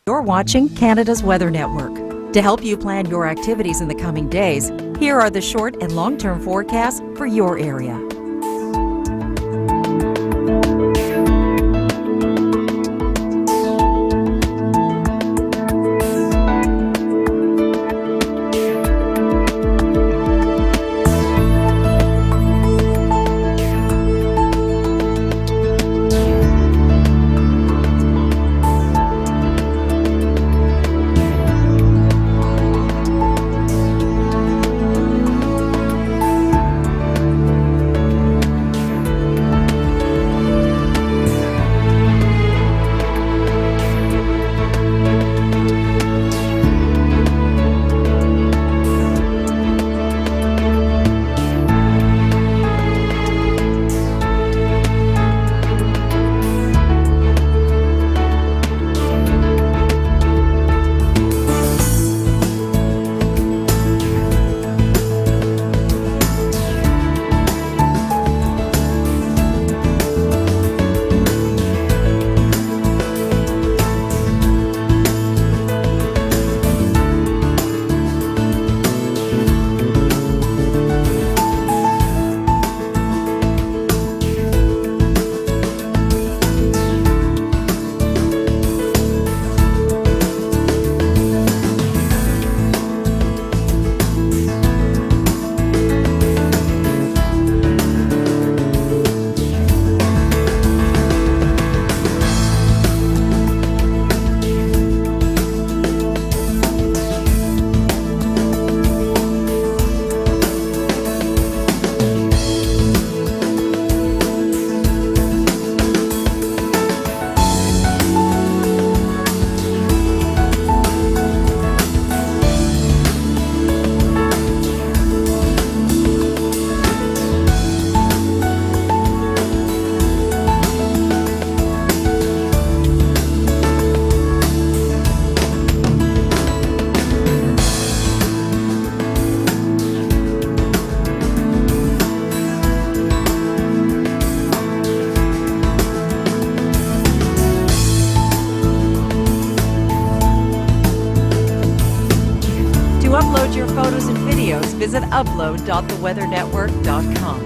You're watching Canada's Weather Network. To help you plan your activities in the coming days, here are the short and long-term forecasts for your area. To upload your photos and videos, visit upload.theweathernetwork.com.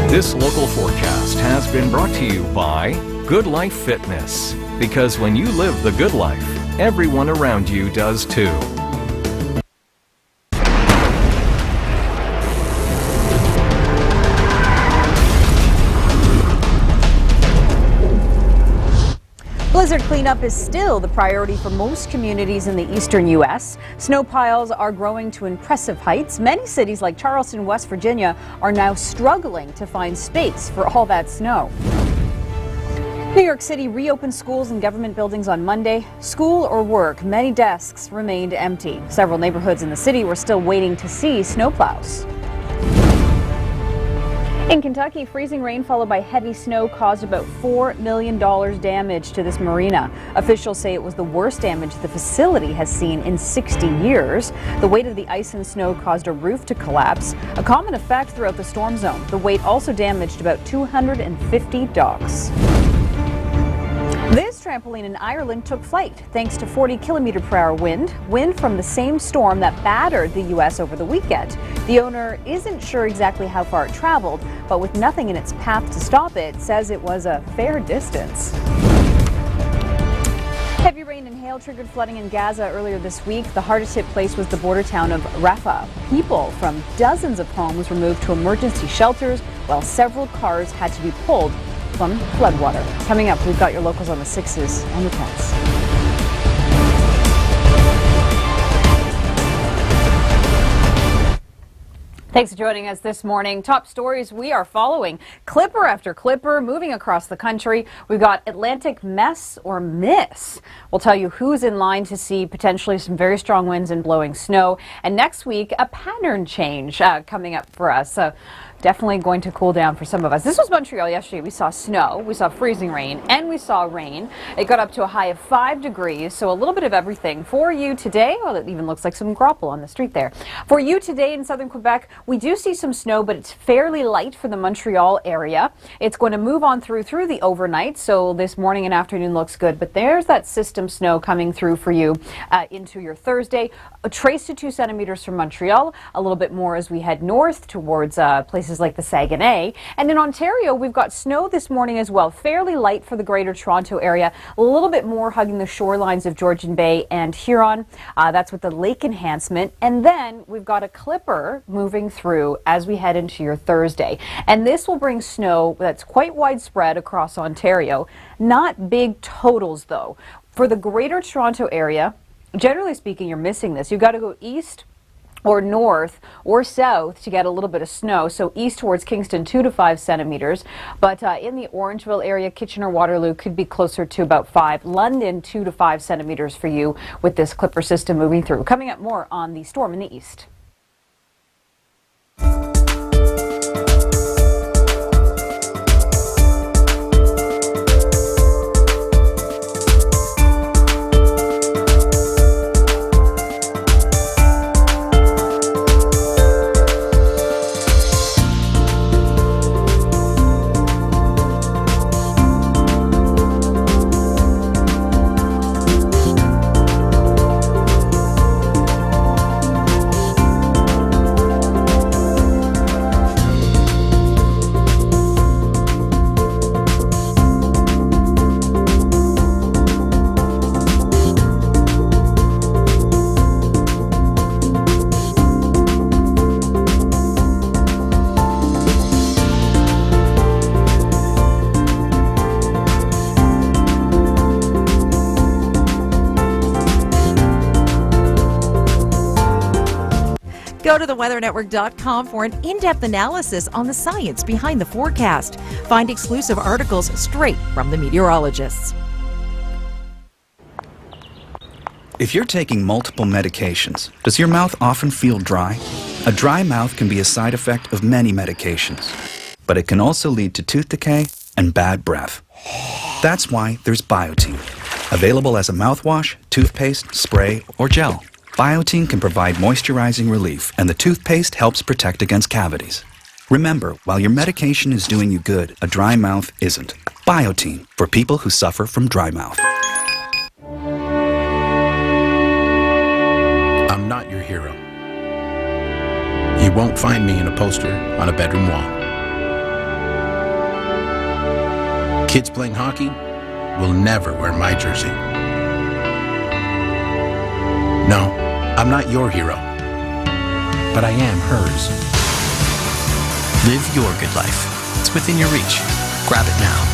This local forecast has been brought to you by Good Life Fitness. Because when you live the good life, everyone around you does too. Blizzard cleanup is still the priority for most communities in the eastern U.S. Snow piles are growing to impressive heights. Many cities like Charleston, West Virginia, are now struggling to find space for all that snow. New York City reopened schools and government buildings on Monday. School or work, many desks remained empty. Several neighborhoods in the city were still waiting to see snowplows. In Kentucky, freezing rain followed by heavy snow caused about $4 million damage to this marina. Officials say it was the worst damage the facility has seen in 60 years. The weight of the ice and snow caused a roof to collapse, a common effect throughout the storm zone. The weight also damaged about 250 docks. This trampoline in Ireland took flight thanks to 40-kilometer-per-hour wind from the same storm that battered the U.S. over the weekend. The owner isn't sure exactly how far it traveled, but with nothing in its path to stop it, says it was a fair distance. Heavy rain and hail triggered flooding in Gaza earlier this week. The hardest hit place was the border town of Rafah. People from dozens of homes were moved to emergency shelters, while several cars had to be pulled from floodwater. Coming up, we've got your locals on the 6s and the 10s. Thanks for joining us this morning. Top stories we are following. Clipper after clipper moving across the country. We've got Atlantic mess or miss. We'll tell you who's in line to see potentially some very strong winds and blowing snow. And next week, a pattern change coming up for us. definitely going to cool down for some of us. This was Montreal yesterday. We saw snow, we saw freezing rain, and we saw rain. It got up to a high of 5 degrees, so a little bit of everything. For you today, well, it even looks like some grapple on the street there. For you today in southern Quebec, we do see some snow, but it's fairly light for the Montreal area. It's going to move on through the overnight, so this morning and afternoon looks good, but there's that system snow coming through for you into your Thursday. A trace to 2 centimeters from Montreal, a little bit more as we head north towards places like the Saguenay. And in Ontario, we've got snow this morning as well, fairly light for the Greater Toronto area, a little bit more hugging the shorelines of Georgian Bay and Huron. That's with the lake enhancement. And then we've got a clipper moving through as we head into your Thursday. And this will bring snow that's quite widespread across Ontario. Not big totals, though. For the Greater Toronto area, generally speaking, you're missing this. You've got to go east or north or south to get a little bit of snow. So east towards Kingston, 2 to 5 centimeters. But in the Orangeville area, Kitchener-Waterloo could be closer to about 5. London, 2 to 5 centimeters for you with this clipper system moving through. Coming up more on the storm in the east. Go to theweathernetwork.com for an in-depth analysis on the science behind the forecast. Find exclusive articles straight from the meteorologists. If you're taking multiple medications, does your mouth often feel dry? A dry mouth can be a side effect of many medications, but it can also lead to tooth decay and bad breath. That's why there's Biotine, available as a mouthwash, toothpaste, spray, or gel. Biotine can provide moisturizing relief, and the toothpaste helps protect against cavities. Remember, while your medication is doing you good, a dry mouth isn't. Biotine, for people who suffer from dry mouth. I'm not your hero. You won't find me in a poster on a bedroom wall. Kids playing hockey will never wear my jersey. No, I'm not your hero, but I am hers. Live your good life. It's within your reach. Grab it now.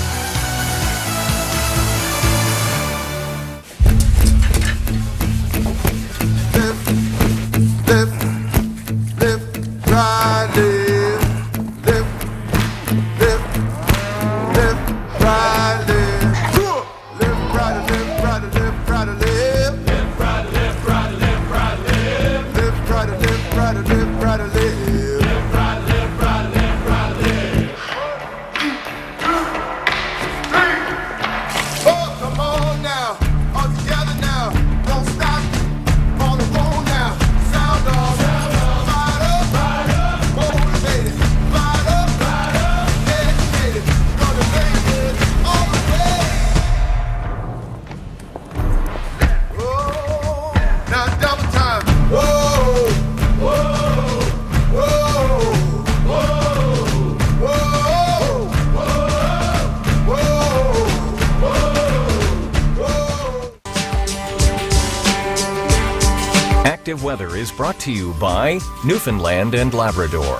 Active Weather is brought to you by Newfoundland and Labrador.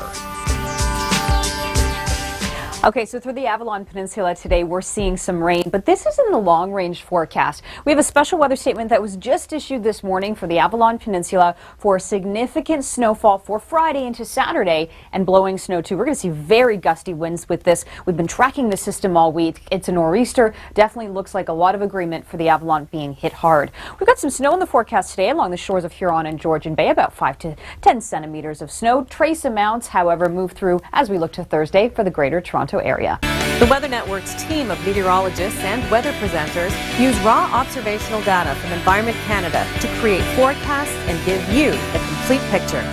Okay, so through the Avalon Peninsula today, we're seeing some rain, but this is in the long-range forecast. We have a special weather statement that was just issued this morning for the Avalon Peninsula for significant snowfall for Friday into Saturday and blowing snow too. We're going to see very gusty winds with this. We've been tracking the system all week. It's a nor'easter. Definitely looks like a lot of agreement for the Avalon being hit hard. We've got some snow in the forecast today along the shores of Huron and Georgian Bay, about 5 to 10 centimeters of snow. Trace amounts, however, move through as we look to Thursday for the greater Toronto area. The Weather Network's team of meteorologists and weather presenters use raw observational data from Environment Canada to create forecasts and give you the complete picture.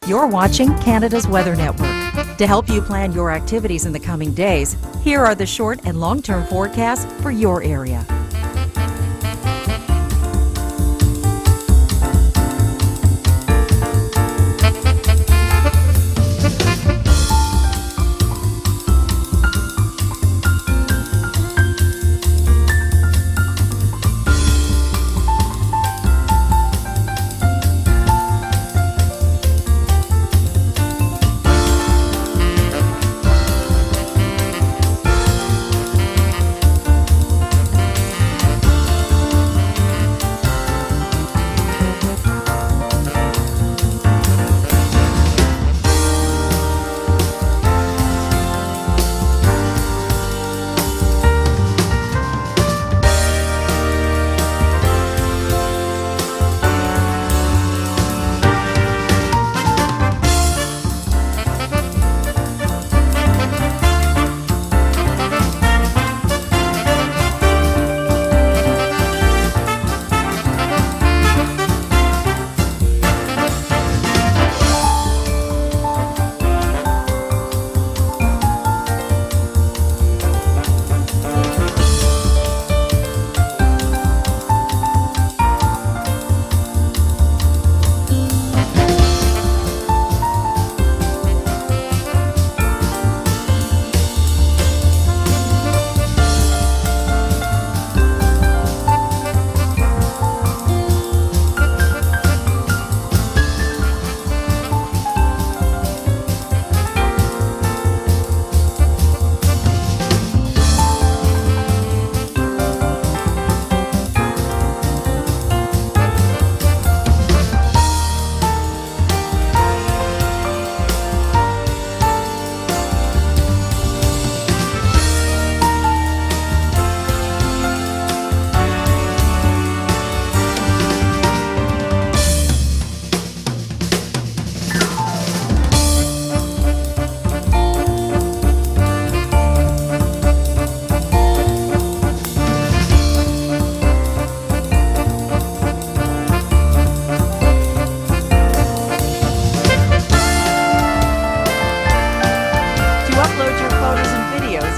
You're watching Canada's Weather Network. To help you plan your activities in the coming days, here are the short and long-term forecasts for your area.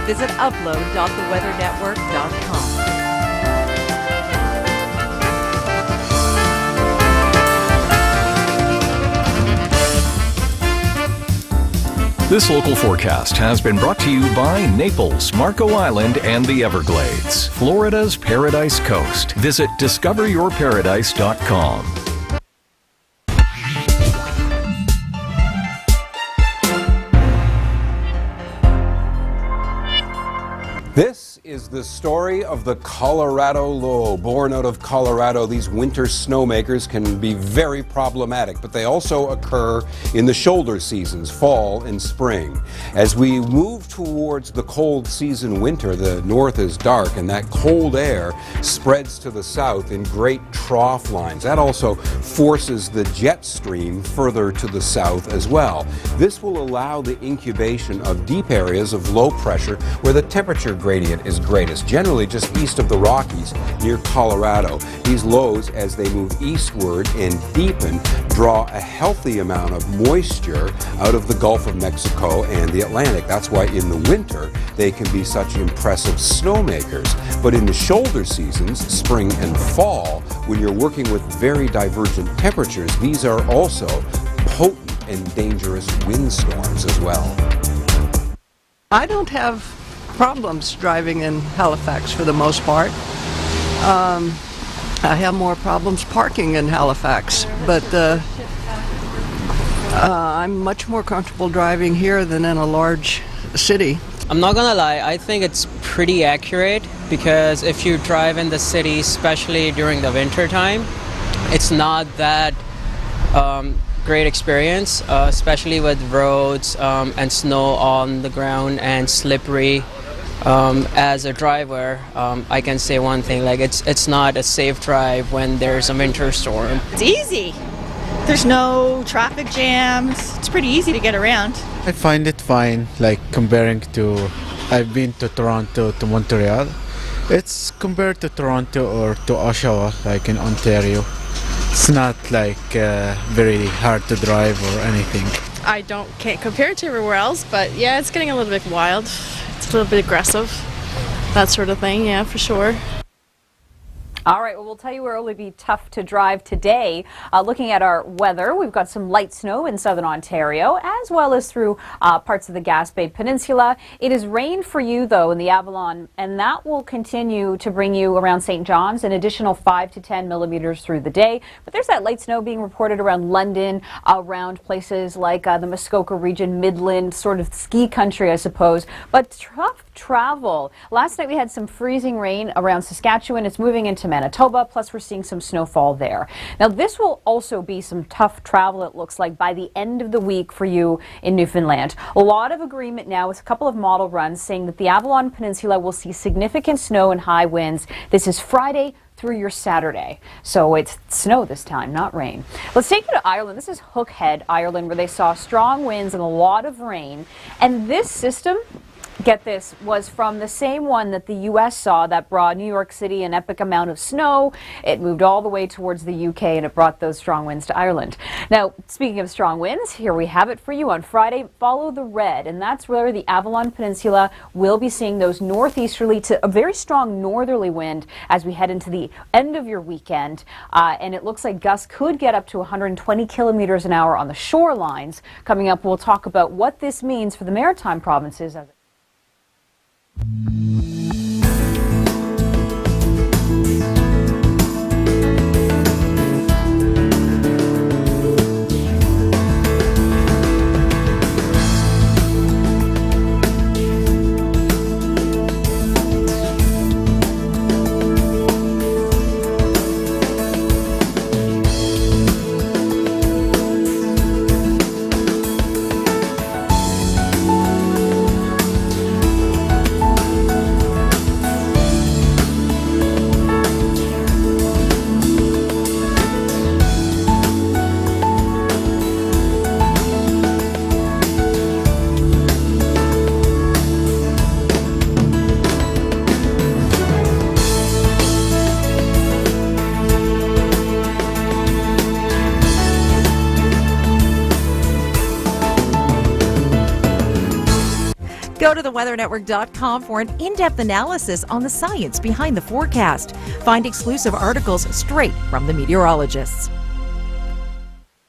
Visit upload.theweathernetwork.com. This local forecast has been brought to you by Naples, Marco Island, and the Everglades, Florida's Paradise Coast. Visit discoveryourparadise.com. This is the story of the Colorado Low. Born out of Colorado, these winter snowmakers can be very problematic, but they also occur in the shoulder seasons, fall and spring. As we move towards the cold season winter, the north is dark and that cold air spreads to the south in great trough lines. That also forces the jet stream further to the south as well. This will allow the incubation of deep areas of low pressure where the temperature gradient is greatest, generally just east of the Rockies near Colorado. These lows, as they move eastward and deepen, draw a healthy amount of moisture out of the Gulf of Mexico and the Atlantic. That's why in the winter they can be such impressive snowmakers. But in the shoulder seasons, spring and fall, when you're working with very divergent temperatures, these are also potent and dangerous windstorms as well. I don't have problems driving in Halifax for the most part. I have more problems parking in Halifax, but I'm much more comfortable driving here than in a large city. I'm not gonna lie, I think it's pretty accurate because if you drive in the city, especially during the winter time, it's not that great experience, especially with roads and snow on the ground and slippery. As a driver, I can say one thing, like it's not a safe drive when there's a winter storm. It's easy. There's no traffic jams. It's pretty easy to get around. I find it fine, like comparing to, I've been to Toronto to Montreal. It's compared to Toronto or to Oshawa, like in Ontario. It's not like very hard to drive or anything. I can't compare it to everywhere else, but yeah, it's getting a little bit wild. It's a little bit aggressive, that sort of thing, yeah, for sure. All right, well, we'll tell you where it will be tough to drive today. Looking at our weather, we've got some light snow in southern Ontario, as well as through parts of the Gaspé Peninsula. It has rained for you, though, in the Avalon, and that will continue to bring you around St. John's an additional 5 to 10 millimeters through the day. But there's that light snow being reported around London, around places like the Muskoka region, Midland, sort of ski country, I suppose. But tough travel. Last night we had some freezing rain around Saskatchewan. It's moving into Manitoba, plus we're seeing some snowfall there. Now this will also be some tough travel, it looks like, by the end of the week for you in Newfoundland. A lot of agreement now with a couple of model runs saying that the Avalon Peninsula will see significant snow and high winds. This is Friday through your Saturday. So it's snow this time, not rain. Let's take you to Ireland. This is Hook Head, Ireland, where they saw strong winds and a lot of rain. And this system, get this, was from the same one that the U.S. saw that brought New York City an epic amount of snow. It moved all the way towards the U.K. and it brought those strong winds to Ireland. Now, speaking of strong winds, here we have it for you on Friday. Follow the red, and that's where the Avalon Peninsula will be seeing those northeasterly to a very strong northerly wind as we head into the end of your weekend. And it looks like gusts could get up to 120 kilometers an hour on the shorelines. Coming up, we'll talk about what this means for the maritime provinces. Go to theweathernetwork.com for an in-depth analysis on the science behind the forecast. Find exclusive articles straight from the meteorologists.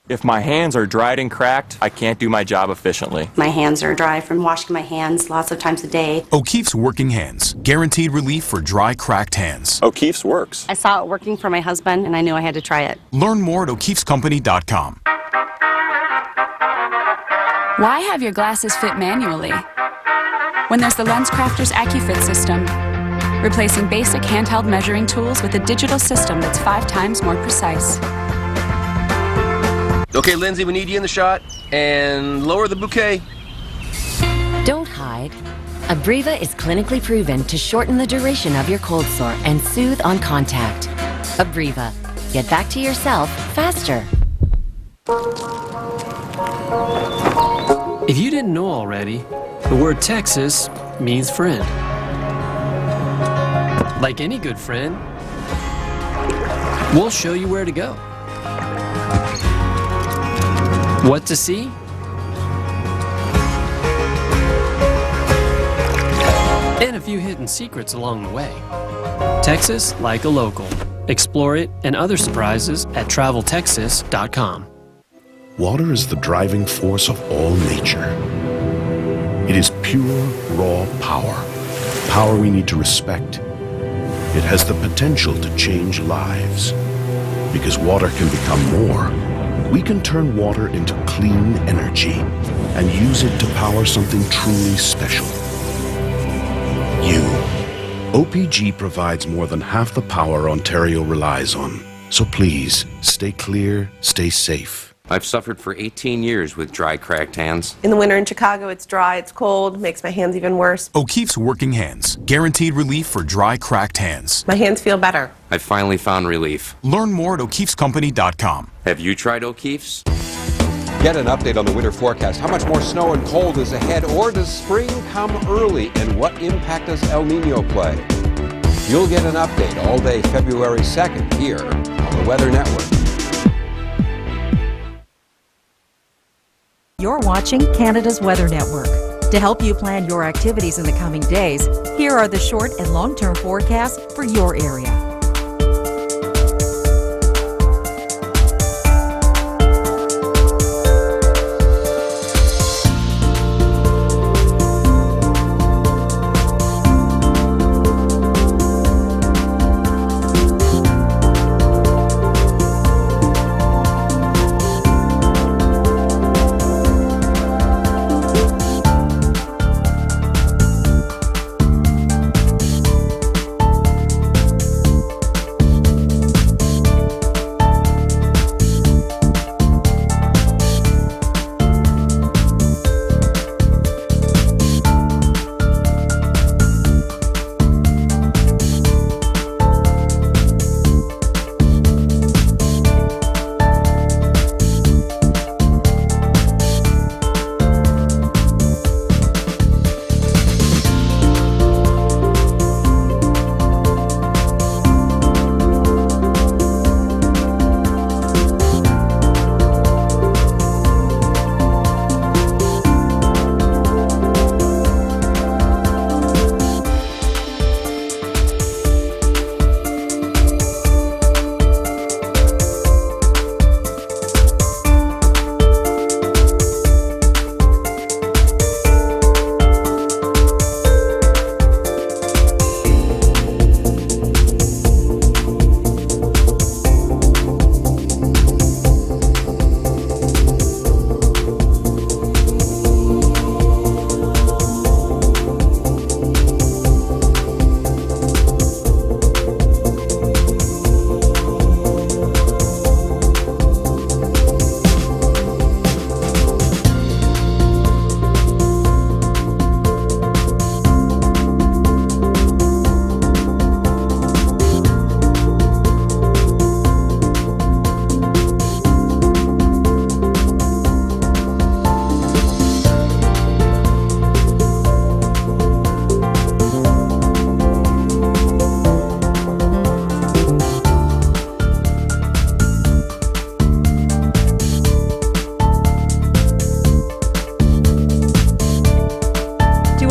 If my hands are dried and cracked, I can't do my job efficiently. My hands are dry from washing my hands lots of times a day. O'Keefe's Working Hands. Guaranteed relief for dry, cracked hands. O'Keefe's works. I saw it working for my husband and I knew I had to try it. Learn more at o'keefescompany.com. Why have your glasses fit manually when there's the LensCrafters AccuFit system, replacing basic handheld measuring tools with a digital system that's 5 times more precise. Okay, Lindsay, we need you in the shot, and lower the bouquet. Don't hide. Abreva is clinically proven to shorten the duration of your cold sore and soothe on contact. Abreva. Get back to yourself faster. If you didn't know already, the word Texas means friend. Like any good friend, we'll show you where to go. What to see? And a few hidden secrets along the way. Texas like a local. Explore it and other surprises at traveltexas.com. Water is the driving force of all nature. It is pure, raw power. Power we need to respect. It has the potential to change lives. Because water can become more we can turn water into clean energy and use it to power something truly special. You. OPG provides more than half the power Ontario relies on. So please, stay clear, stay safe. I've suffered for 18 years with dry, cracked hands. In the winter in Chicago, it's dry, it's cold, makes my hands even worse. O'Keeffe's Working Hands. Guaranteed relief for dry, cracked hands. My hands feel better. I finally found relief. Learn more at o'keeffescompany.com. Have you tried O'Keeffe's? Get an update on the winter forecast. How much more snow and cold is ahead, or does spring come early, and what impact does El Nino play? You'll get an update all day February 2nd here on the Weather Network. You're watching Canada's Weather Network. To help you plan your activities in the coming days, here are the short and long-term forecasts for your area.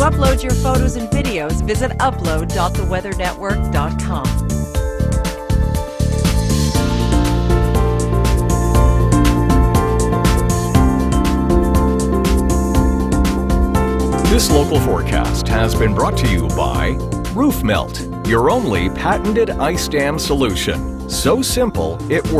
upload your photos and videos, visit upload.theweathernetwork.com. This local forecast has been brought to you by Roof Melt, your only patented ice dam solution. So simple, it works.